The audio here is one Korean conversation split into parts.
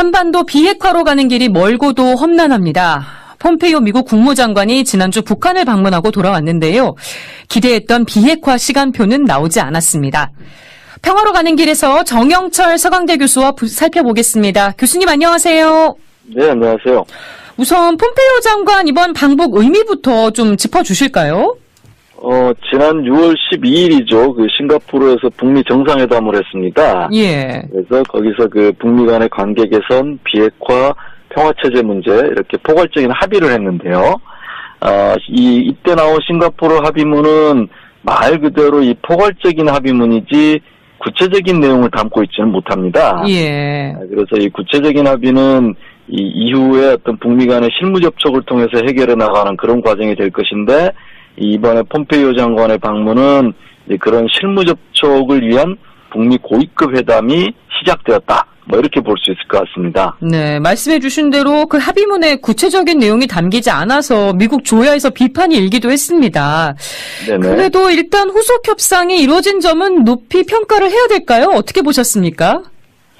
한반도 비핵화로 가는 길이 멀고도 험난합니다. 폼페이오 미국 국무장관이 지난주 북한을 방문하고 돌아왔는데요. 기대했던 비핵화 시간표는 나오지 않았습니다. 평화로 가는 길에서 정영철 서강대 교수와 살펴보겠습니다. 교수님 안녕하세요. 네, 안녕하세요. 우선 폼페이오 장관 이번 방북 의미부터 좀 짚어주실까요? 지난 6월 12일이죠. 그 싱가포르에서 북미 정상회담을 했습니다. 예. 그래서 거기서 그 북미 간의 관계 개선, 비핵화, 평화체제 문제 이렇게 포괄적인 합의를 했는데요. 이때 나온 싱가포르 합의문은 말 그대로 이 포괄적인 합의문이지 구체적인 내용을 담고 있지는 못합니다. 예. 그래서 이 구체적인 합의는 이 이후에 어떤 북미 간의 실무 접촉을 통해서 해결해 나가는 그런 과정이 될 것인데 이번에 폼페이오 장관의 방문은 그런 실무 접촉을 위한 북미 고위급 회담이 시작되었다. 뭐 이렇게 볼 수 있을 것 같습니다. 네, 말씀해 주신 대로 그 합의문에 구체적인 내용이 담기지 않아서 미국 조야에서 비판이 일기도 했습니다. 네네. 그래도 일단 후속 협상이 이루어진 점은 높이 평가를 해야 될까요? 어떻게 보셨습니까?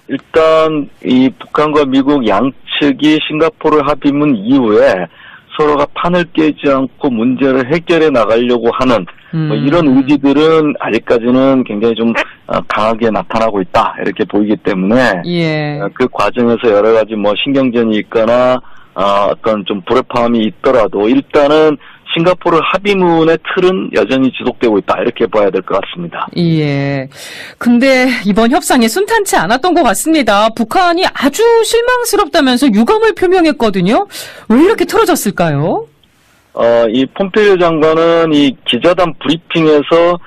일단 이 북한과 미국 양측이 싱가포르 합의문 이후에 서로가 판을 깨지 않고 문제를 해결해 나가려고 하는 뭐 이런 의지들은 아직까지는 굉장히 좀 강하게 나타나고 있다 이렇게 보이기 때문에 예. 그 과정에서 여러 가지 뭐 신경전이 있거나 어떤 좀 불협화음이 있더라도 일단은 싱가포르 합의문의 틀은 여전히 지속되고 있다 이렇게 봐야 될 것 같습니다. 예. 근데 이번 협상이 순탄치 않았던 것 같습니다. 북한이 아주 실망스럽다면서 유감을 표명했거든요. 왜 이렇게 틀어졌을까요? 이 폼페이오 장관은 이 기자단 브리핑에서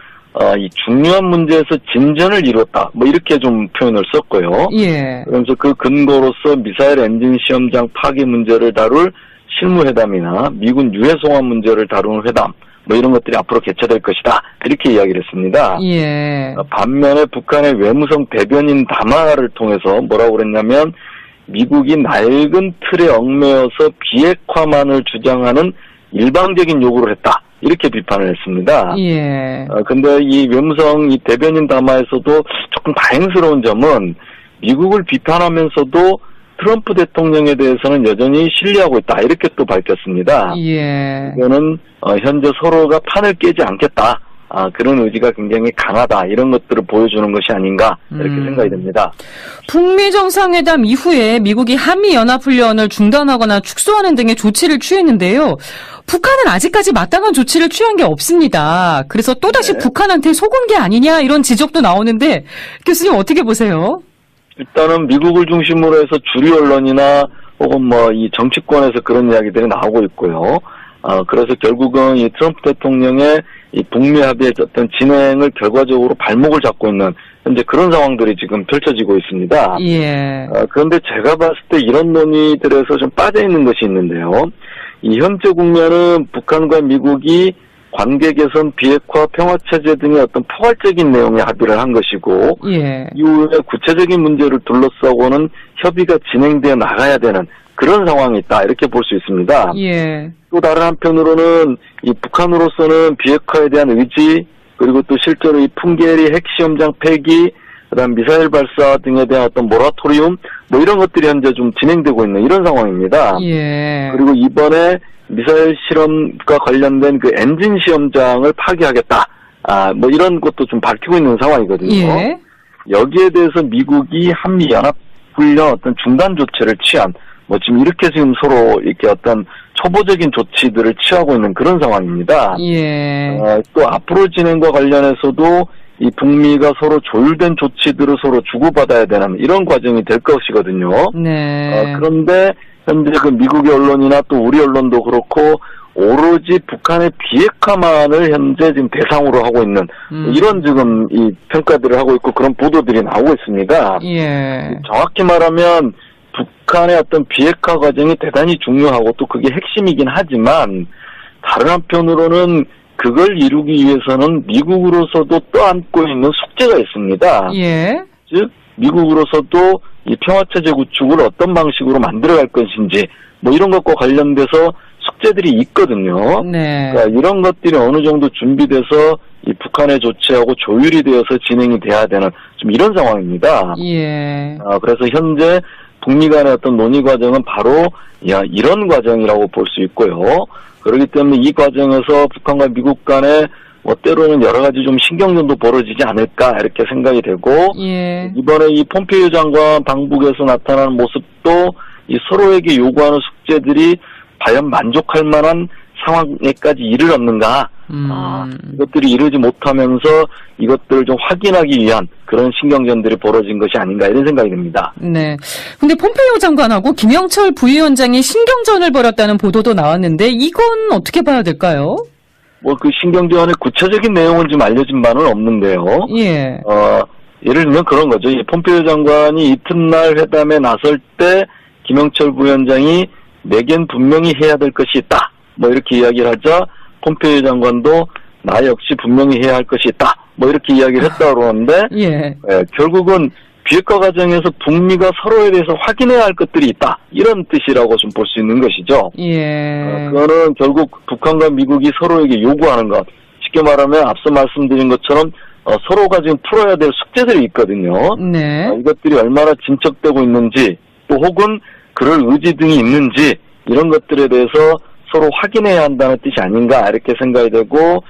이 중요한 문제에서 진전을 이뤘다. 뭐 이렇게 좀 표현을 썼고요. 예. 그러면서 그 근거로서 미사일 엔진 시험장 파괴 문제를 다룰 실무회담이나 미군 유해 송환 문제를 다루는 회담, 뭐 이런 것들이 앞으로 개최될 것이다. 이렇게 이야기를 했습니다. 예. 반면에 북한의 외무성 대변인 담화를 통해서 뭐라고 그랬냐면 미국이 낡은 틀에 얽매여서 비핵화만을 주장하는 일방적인 요구를 했다. 이렇게 비판을 했습니다. 예. 근데 이 외무성 이 대변인 담화에서도 조금 다행스러운 점은 미국을 비판하면서도 트럼프 대통령에 대해서는 여전히 신뢰하고 있다. 이렇게 또 밝혔습니다. 예. 이거는 현재 서로가 판을 깨지 않겠다. 그런 의지가 굉장히 강하다. 이런 것들을 보여주는 것이 아닌가 이렇게 생각이 됩니다. 북미 정상회담 이후에 미국이 한미연합훈련을 중단하거나 축소하는 등의 조치를 취했는데요. 북한은 아직까지 마땅한 조치를 취한 게 없습니다. 그래서 또다시 네. 북한한테 속은 게 아니냐 이런 지적도 나오는데 교수님 어떻게 보세요? 일단은 미국을 중심으로 해서 주류 언론이나 혹은 뭐 이 정치권에서 그런 이야기들이 나오고 있고요. 그래서 결국은 이 트럼프 대통령의 이 북미 합의의 어떤 진행을 결과적으로 발목을 잡고 있는 현재 그런 상황들이 지금 펼쳐지고 있습니다. 예. 그런데 제가 봤을 때 이런 논의들에서 좀 빠져 있는 것이 있는데요. 이 현재 국면은 북한과 미국이 관계 개선, 비핵화, 평화체제 등의 어떤 포괄적인 내용의 합의를 한 것이고 예. 이후에 구체적인 문제를 둘러싸고는 협의가 진행되어 나가야 되는 그런 상황이 있다 이렇게 볼 수 있습니다. 예. 또 다른 한편으로는 이 북한으로서는 비핵화에 대한 의지 그리고 또 실제로 이 풍계리 핵시험장 폐기 그다음 미사일 발사 등에 대한 어떤 모라토리움 뭐 이런 것들이 현재 좀 진행되고 있는 이런 상황입니다. 예. 그리고 이번에 미사일 실험과 관련된 그 엔진 시험장을 파괴하겠다. 뭐 이런 것도 좀 밝히고 있는 상황이거든요. 예. 여기에 대해서 미국이 한미연합훈련 어떤 중단 조치를 취한 뭐 지금 이렇게 지금 서로 이렇게 어떤 초보적인 조치들을 취하고 있는 그런 상황입니다. 예. 또 앞으로 진행과 관련해서도 이 북미가 서로 조율된 조치들을 서로 주고받아야 되는 이런 과정이 될 것이거든요. 네. 그런데 현재 그 미국의 언론이나 또 우리 언론도 그렇고 오로지 북한의 비핵화만을 현재 지금 대상으로 하고 있는 이런 지금 이 평가들을 하고 있고 그런 보도들이 나오고 있습니다. 예. 정확히 말하면 북한의 어떤 비핵화 과정이 대단히 중요하고 또 그게 핵심이긴 하지만 다른 한편으로는 그걸 이루기 위해서는 미국으로서도 떠안고 있는 숙제가 있습니다. 예. 즉 미국으로서도 이 평화체제 구축을 어떤 방식으로 만들어갈 것인지 뭐 이런 것과 관련돼서 숙제들이 있거든요. 네. 그러니까 이런 것들이 어느 정도 준비돼서 이 북한의 조치하고 조율이 되어서 진행이 돼야 되는 좀 이런 상황입니다. 예. 그래서 현재 북미 간의 어떤 논의 과정은 바로 이런 과정이라고 볼 수 있고요. 그렇기 때문에 이 과정에서 북한과 미국 간에 뭐 때로는 여러 가지 좀 신경전도 벌어지지 않을까 이렇게 생각이 되고 예. 이번에 이 폼페이오 장관 방북에서 나타나는 모습도 이 서로에게 요구하는 숙제들이 과연 만족할 만한 상황에까지 이르렀는가 이것들이 이르지 못하면서 이것들을 좀 확인하기 위한 그런 신경전들이 벌어진 것이 아닌가 이런 생각이 듭니다. 네. 근데 폼페이오 장관하고 김영철 부위원장이 신경전을 벌였다는 보도도 나왔는데 이건 어떻게 봐야 될까요? 뭐 그 신경전의 구체적인 내용은 좀 알려진 바는 없는데요. 예. 예를 들면 그런 거죠. 이 폼페이오 장관이 이튿날 회담에 나설 때 김영철 부위원장이 내겐 분명히 해야 될 것이 있다. 뭐 이렇게 이야기를 하자 폼페이오 장관도 나 역시 분명히 해야 할 것이 있다. 뭐 이렇게 이야기를 했다고 그러는데 예. 결국은 비핵화 과정에서 북미가 서로에 대해서 확인해야 할 것들이 있다. 이런 뜻이라고 좀 볼 수 있는 것이죠. 예. 그거는 결국 북한과 미국이 서로에게 요구하는 것. 쉽게 말하면 앞서 말씀드린 것처럼 서로가 지금 풀어야 될 숙제들이 있거든요. 네. 이것들이 얼마나 진척되고 있는지 또 혹은 그럴 의지 등이 있는지 이런 것들에 대해서 서로 확인해야 한다는 뜻이 아닌가 이렇게 생각이 되고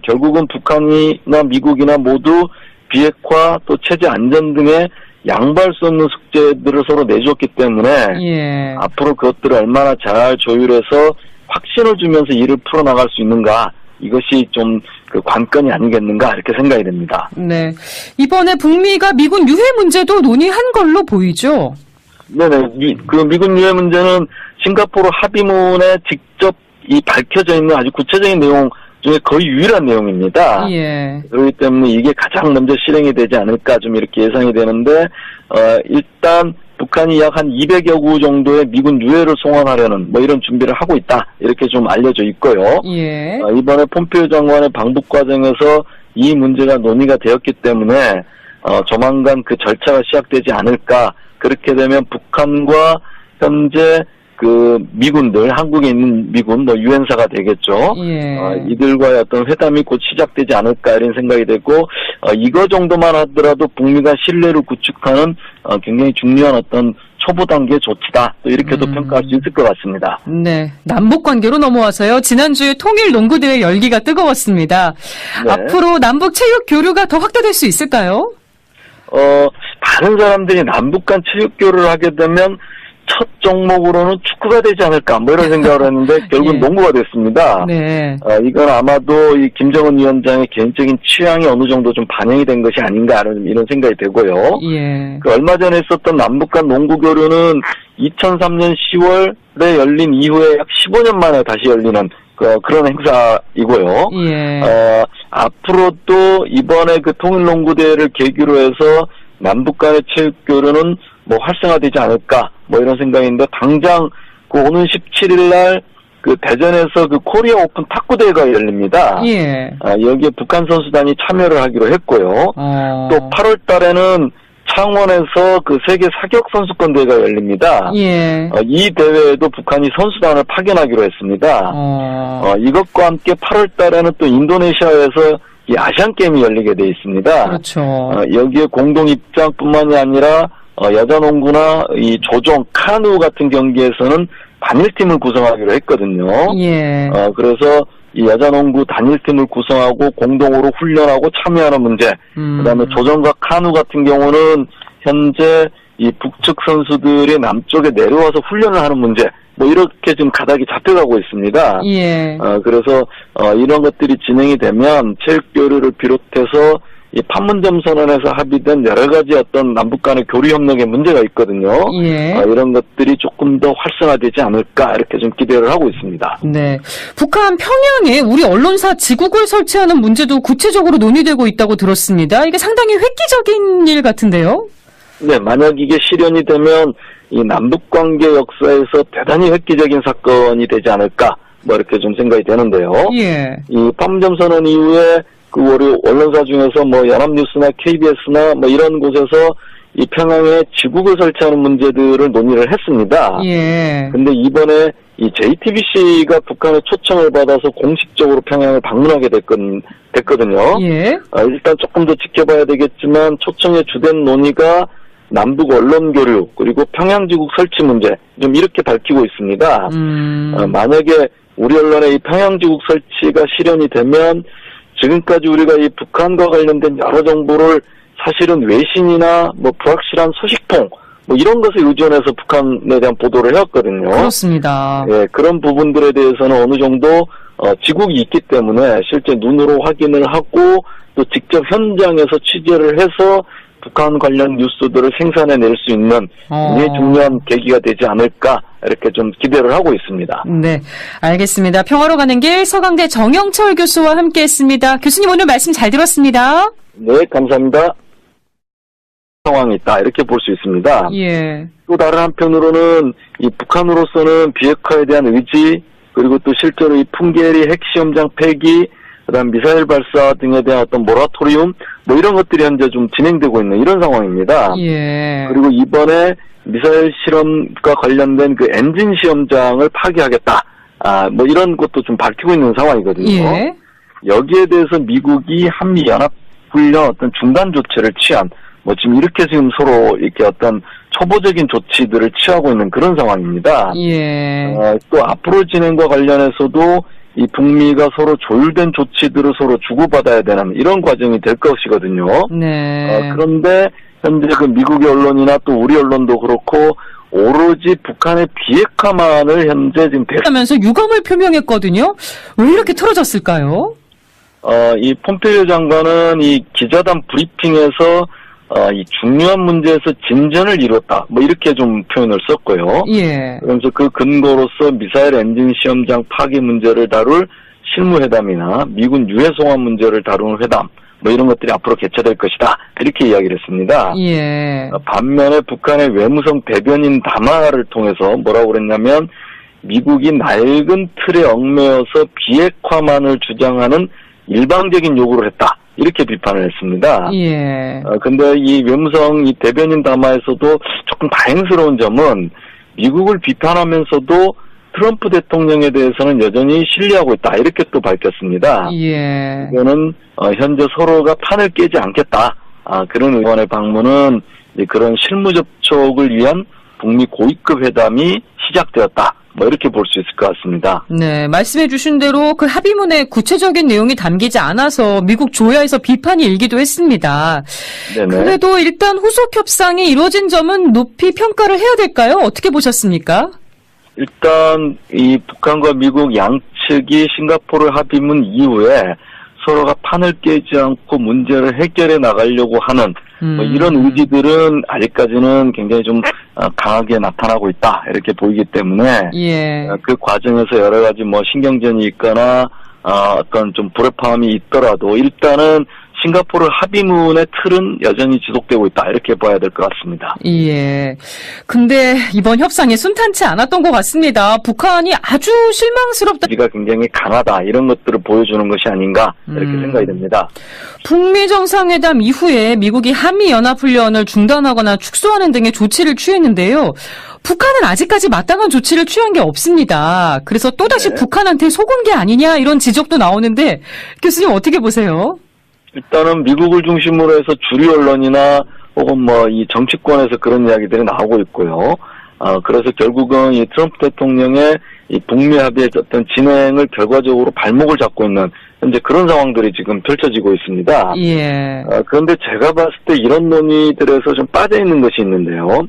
결국은 북한이나 미국이나 모두 비핵화 또 체제 안전 등의 양보할 수 없는 숙제들을 서로 내줬기 때문에 예. 앞으로 그것들을 얼마나 잘 조율해서 확신을 주면서 일을 풀어나갈 수 있는가 이것이 좀 그 관건이 아니겠는가 이렇게 생각이 됩니다. 네. 이번에 북미가 미군 유해 문제도 논의한 걸로 보이죠? 네네. 그 미군 유해 문제는 싱가포르 합의문에 직접 밝혀져 있는 아주 구체적인 내용 중에 거의 유일한 내용입니다. 예. 그렇기 때문에 이게 가장 먼저 실행이 되지 않을까 좀 이렇게 예상이 되는데 일단 북한이 약 한 200여 구 정도의 미군 유해를 송환하려는 뭐 이런 준비를 하고 있다 이렇게 좀 알려져 있고요. 예. 이번에 폼페이오 장관의 방북 과정에서 이 문제가 논의가 되었기 때문에 조만간 그 절차가 시작되지 않을까. 그렇게 되면 북한과 현재 그 미군들, 한국에 있는 미군, 뭐 유엔사가 되겠죠. 예. 이들과의 어떤 회담이 곧 시작되지 않을까 이런 생각이 되고 이거 정도만 하더라도 북미가 신뢰를 구축하는 굉장히 중요한 어떤 초보 단계 조치다. 또 이렇게도 평가할 수 있을 것 같습니다. 네. 남북 관계로 넘어와서요. 지난주에 통일 농구대회 열기가 뜨거웠습니다. 네. 앞으로 남북 체육 교류가 더 확대될 수 있을까요? 많은 사람들이 남북 간 체육 교류를 하게 되면 첫 종목으로는 축구가 되지 않을까 뭐 이런 생각을 했는데 결국은 예. 농구가 됐습니다. 네. 이건 아마도 이 김정은 위원장의 개인적인 취향이 어느 정도 좀 반영이 된 것이 아닌가 이런 생각이 되고요. 예. 그 얼마 전에 있었던 남북 간 농구 교류는 2003년 10월에 열린 이후에 약 15년 만에 다시 열리는 그런 행사이고요. 예. 앞으로 또 이번에 그 통일농구대회를 계기로 해서 남북 간의 체육 교류는 뭐 활성화되지 않을까 뭐 이런 생각인데 당장 그 오는 17일 날 그 대전에서 그 코리아 오픈 탁구 대회가 열립니다. 예. 여기에 북한 선수단이 참여를 하기로 했고요. 또 8월 달에는 창원에서 그 세계 사격 선수권 대회가 열립니다. 예. 이 대회에도 북한이 선수단을 파견하기로 했습니다. 이것과 함께 8월 달에는 또 인도네시아에서 이 아시안 게임이 열리게 돼 있습니다. 그렇죠. 여기에 공동 입장뿐만이 아니라 여자 농구나 이 조종 카누 같은 경기에서는 단일팀을 구성하기로 했거든요. 예. 그래서 이 여자 농구 단일팀을 구성하고 공동으로 훈련하고 참여하는 문제. 그다음에 조정과 카누 같은 경우는 현재 이 북측 선수들이 남쪽에 내려와서 훈련을 하는 문제. 뭐 이렇게 지금 가닥이 잡혀가고 있습니다. 예. 그래서 이런 것들이 진행이 되면 체육 교류를 비롯해서 이 판문점 선언에서 합의된 여러 가지 어떤 남북 간의 교류 협력의 문제가 있거든요. 예. 이런 것들이 조금 더 활성화되지 않을까 이렇게 좀 기대를 하고 있습니다. 네. 북한 평양에 우리 언론사 지국을 설치하는 문제도 구체적으로 논의되고 있다고 들었습니다. 이게 상당히 획기적인 일 같은데요? 네, 만약 이게 실현이 되면 이 남북 관계 역사에서 대단히 획기적인 사건이 되지 않을까 뭐 이렇게 좀 생각이 되는데요. 예. 이 판문점 선언 이후에 그 우리 언론사 중에서 뭐 연합뉴스나 KBS나 뭐 이런 곳에서 이 평양에 지국을 설치하는 문제들을 논의를 했습니다. 예. 근데 이번에 이 JTBC가 북한의 초청을 받아서 공식적으로 평양을 방문하게 됐거든요. 예. 일단 조금 더 지켜봐야 되겠지만 초청의 주된 논의가 남북 언론 교류 그리고 평양지국 설치 문제 좀 이렇게 밝히고 있습니다. 만약에 우리 언론의 이 평양지국 설치가 실현이 되면 지금까지 우리가 이 북한과 관련된 여러 정보를 사실은 외신이나 뭐 불확실한 소식통 뭐 이런 것에 의존해서 북한에 대한 보도를 해왔거든요. 그렇습니다. 예, 그런 부분들에 대해서는 어느 정도 지국이 있기 때문에 실제 눈으로 확인을 하고 또 직접 현장에서 취재를 해서 북한 관련 뉴스들을 생산해낼 수 있는 굉장히 중요한 계기가 되지 않을까 이렇게 좀 기대를 하고 있습니다. 네, 알겠습니다. 평화로 가는 길 서강대 정영철 교수와 함께했습니다. 교수님 오늘 말씀 잘 들었습니다. 네, 감사합니다. 상황이 있다 이렇게 볼 수 있습니다. 예. 또 다른 한편으로는 이 북한으로서는 비핵화에 대한 의지 그리고 또 실제로 이 풍계리 핵시험장 폐기 그다음 미사일 발사 등에 대한 어떤 모라토리움 뭐 이런 것들이 현재 좀 진행되고 있는 이런 상황입니다. 예. 그리고 이번에 미사일 실험과 관련된 그 엔진 시험장을 파기하겠다. 뭐 이런 것도 좀 밝히고 있는 상황이거든요. 예. 여기에 대해서 미국이 한미 연합 훈련 어떤 중단 조치를 취한 뭐 지금 이렇게 지금 서로 이렇게 어떤 초보적인 조치들을 취하고 있는 그런 상황입니다. 예. 또 앞으로 진행과 관련해서도 이 북미가 서로 조율된 조치들을 서로 주고받아야 되는 이런 과정이 될 것이거든요. 네. 그런데 현재 그 미국의 언론이나 또 우리 언론도 그렇고 오로지 북한의 비핵화만을 현재 지금 하면서 유감을 표명했거든요. 왜 이렇게 틀어졌을까요? 이 폼페이오 장관은 이 기자단 브리핑에서 이 중요한 문제에서 진전을 이뤘다. 뭐 이렇게 좀 표현을 썼고요. 예. 그래서 그 근거로서 미사일 엔진 시험장 파기 문제를 다룰 실무회담이나 미군 유해 송환 문제를 다루는 회담 뭐 이런 것들이 앞으로 개최될 것이다. 이렇게 이야기를 했습니다. 예. 반면에 북한의 외무성 대변인 담화를 통해서 뭐라고 그랬냐면 미국이 낡은 틀에 얽매여서 비핵화만을 주장하는 일방적인 요구를 했다. 이렇게 비판을 했습니다. 예. 근데 이 외무성 이 대변인 담화에서도 조금 다행스러운 점은 미국을 비판하면서도 트럼프 대통령에 대해서는 여전히 신뢰하고 있다. 이렇게 또 밝혔습니다. 예. 이거는 현재 서로가 판을 깨지 않겠다. 그런 의원의 방문은 그런 실무 접촉을 위한 북미 고위급 회담이 시작되었다. 뭐 이렇게 볼 수 있을 것 같습니다. 네, 말씀해 주신 대로 그 합의문에 구체적인 내용이 담기지 않아서 미국 조야에서 비판이 일기도 했습니다. 네네. 그래도 일단 후속 협상이 이루어진 점은 높이 평가를 해야 될까요? 어떻게 보셨습니까? 일단 이 북한과 미국 양측이 싱가포르 합의문 이후에 서로가 판을 깨지 않고 문제를 해결해 나가려고 하는 뭐 이런 의지들은 아직까지는 굉장히 좀 강하게 나타나고 있다 이렇게 보이기 때문에 예. 그 과정에서 여러 가지 뭐 신경전이 있거나 어떤 좀 불협화음이 있더라도 일단은 싱가포르 합의문의 틀은 여전히 지속되고 있다 이렇게 봐야 될 것 같습니다. 예. 근데 이번 협상이 순탄치 않았던 것 같습니다. 북한이 아주 실망스럽다. 우리가 굉장히 강하다 이런 것들을 보여주는 것이 아닌가 이렇게 생각이 됩니다. 북미 정상회담 이후에 미국이 한미연합훈련을 중단하거나 축소하는 등의 조치를 취했는데요. 북한은 아직까지 마땅한 조치를 취한 게 없습니다. 그래서 또다시 북한한테 속은 게 아니냐 이런 지적도 나오는데 교수님 어떻게 보세요? 일단은 미국을 중심으로 해서 주류 언론이나 혹은 뭐 이 정치권에서 그런 이야기들이 나오고 있고요. 그래서 결국은 이 트럼프 대통령의 이 북미 합의의 어떤 진행을 결과적으로 발목을 잡고 있는 현재 그런 상황들이 지금 펼쳐지고 있습니다. 예. 그런데 제가 봤을 때 이런 논의들에서 좀 빠져 있는 것이 있는데요.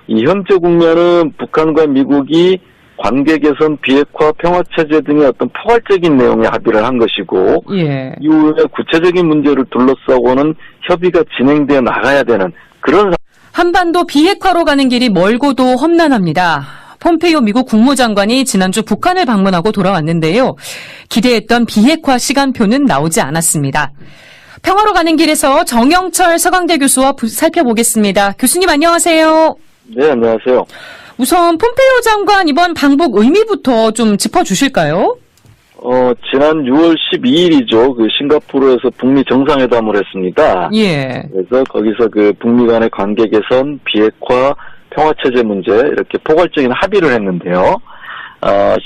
이 현재 국면은 북한과 미국이 관계 개선, 비핵화, 평화체제 등의 어떤 포괄적인 내용의 합의를 한 것이고 예. 이후에 구체적인 문제를 둘러싸고는 협의가 진행되어 나가야 되는 그런 한반도 비핵화로 가는 길이 멀고도 험난합니다. 폼페이오 미국 국무장관이 지난주 북한을 방문하고 돌아왔는데요. 기대했던 비핵화 시간표는 나오지 않았습니다. 평화로 가는 길에서 정영철 서강대 교수와 살펴보겠습니다. 교수님 안녕하세요. 네, 안녕하세요. 우선 폼페이오 장관 이번 방북 의미부터 좀 짚어주실까요? 지난 6월 12일이죠. 그 싱가포르에서 북미 정상회담을 했습니다. 예. 그래서 거기서 그 북미 간의 관계 개선, 비핵화, 평화체제 문제 이렇게 포괄적인 합의를 했는데요.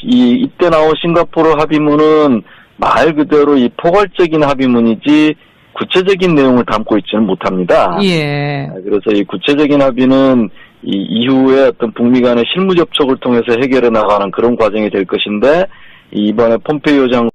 이때 나온 싱가포르 합의문은 말 그대로 이 포괄적인 합의문이지 구체적인 내용을 담고 있지는 못합니다. 예. 그래서 이 구체적인 합의는 이 이후에 어떤 북미 간의 실무 접촉을 통해서 해결해 나가는 그런 과정이 될 것인데, 이번에 폼페이오 장관